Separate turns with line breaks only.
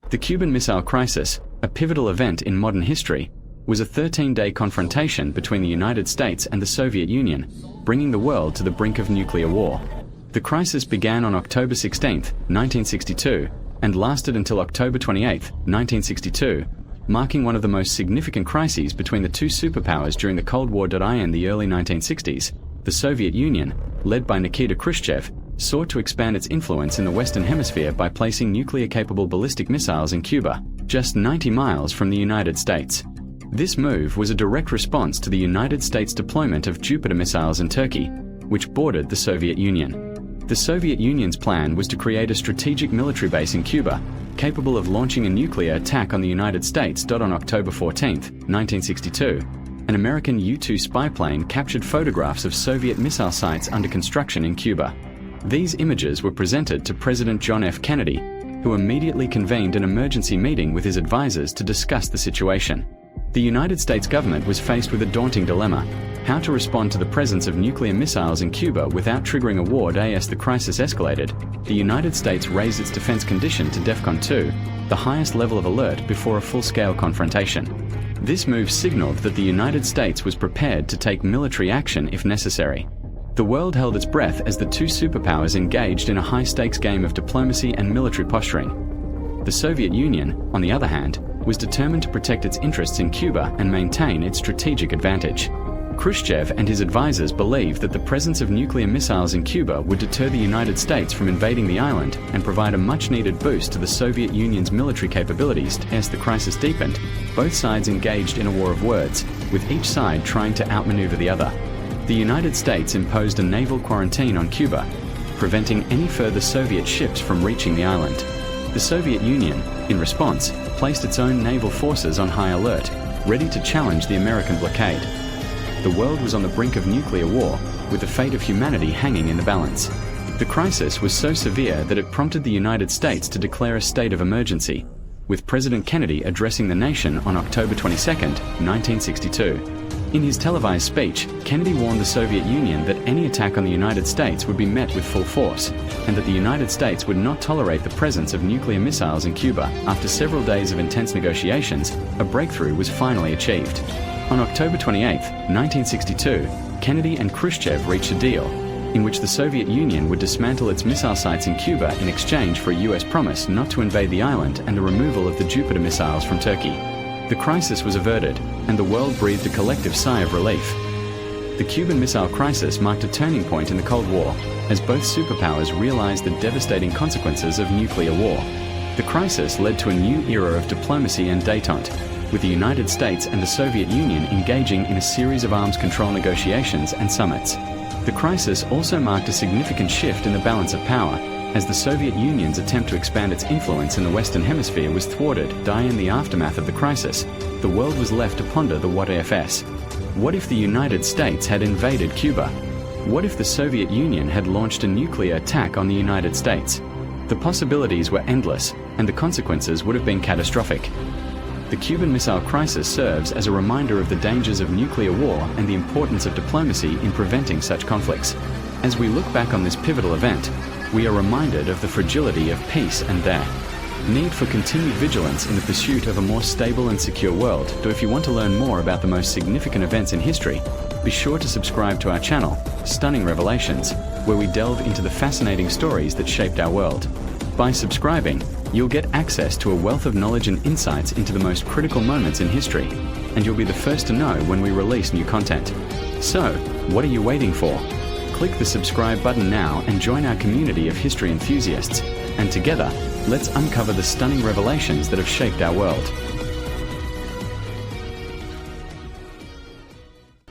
The Cuban Missile Crisis, a pivotal event in modern history, was a 13-day confrontation between the United States and the Soviet Union, bringing the world to the brink of nuclear war. The crisis began on October 16, 1962, and lasted until October 28, 1962, marking one of the most significant crises between the two superpowers during the Cold War. In the early 1960s, the Soviet Union, led by Nikita Khrushchev, sought to expand its influence in the Western Hemisphere by placing nuclear-capable ballistic missiles in Cuba, just 90 miles from the United States. This move was a direct response to the United States' deployment of Jupiter missiles in Turkey, which bordered the Soviet Union. The Soviet Union's plan was to create a strategic military base in Cuba, capable of launching a nuclear attack on the United States. On October 14, 1962, an American U-2 spy plane captured photographs of Soviet missile sites under construction in Cuba. These images were presented to President John F. Kennedy, who immediately convened an emergency meeting with his advisors to discuss the situation. The United States government was faced with a daunting dilemma: how to respond to the presence of nuclear missiles in Cuba without triggering a war. As the crisis escalated, the United States raised its defense condition to DEFCON 2, the highest level of alert before a full-scale confrontation. This move signaled that the United States was prepared to take military action if necessary. The world held its breath as the two superpowers engaged in a high-stakes game of diplomacy and military posturing. The Soviet Union, on the other hand, was determined to protect its interests in Cuba and maintain its strategic advantage. Khrushchev and his advisors believed that the presence of nuclear missiles in Cuba would deter the United States from invading the island and provide a much-needed boost to the Soviet Union's military capabilities. As the crisis deepened, both sides engaged in a war of words, with each side trying to outmaneuver the other. The United States imposed a naval quarantine on Cuba, preventing any further Soviet ships from reaching the island. The Soviet Union, in response, placed its own naval forces on high alert, ready to challenge the American blockade. The world was on the brink of nuclear war, with the fate of humanity hanging in the balance. The crisis was so severe that it prompted the United States to declare a state of emergency, with President Kennedy addressing the nation on October 22, 1962. In his televised speech, Kennedy warned the Soviet Union that any attack on the United States would be met with full force, and that the United States would not tolerate the presence of nuclear missiles in Cuba. After several days of intense negotiations, a breakthrough was finally achieved. On October 28, 1962, Kennedy and Khrushchev reached a deal, in which the Soviet Union would dismantle its missile sites in Cuba in exchange for a US promise not to invade the island and the removal of the Jupiter missiles from Turkey. The crisis was averted, and the world breathed a collective sigh of relief. The Cuban Missile Crisis marked a turning point in the Cold War, as both superpowers realized the devastating consequences of nuclear war. The crisis led to a new era of diplomacy and détente, with the United States and the Soviet Union engaging in a series of arms control negotiations and summits. The crisis also marked a significant shift in the balance of power, as the Soviet Union's attempt to expand its influence in the Western Hemisphere was thwarted. In the aftermath of the crisis, the world was left to ponder the what-ifs. What if the United States had invaded Cuba? What if the Soviet Union had launched a nuclear attack on the United States? The possibilities were endless, and the consequences would have been catastrophic. The Cuban Missile Crisis serves as a reminder of the dangers of nuclear war and the importance of diplomacy in preventing such conflicts. As we look back on this pivotal event, we are reminded of the fragility of peace and their need for continued vigilance in the pursuit of a more stable and secure world. If you want to learn more about the most significant events in history, be sure to subscribe to our channel, Stunning Revelations, where we delve into the fascinating stories that shaped our world. By subscribing, you'll get access to a wealth of knowledge and insights into the most critical moments in history, and you'll be the first to know when we release new content. So, what are you waiting for? Click the subscribe button now and join our community of history enthusiasts, and together, let's uncover the stunning revelations that have shaped our world.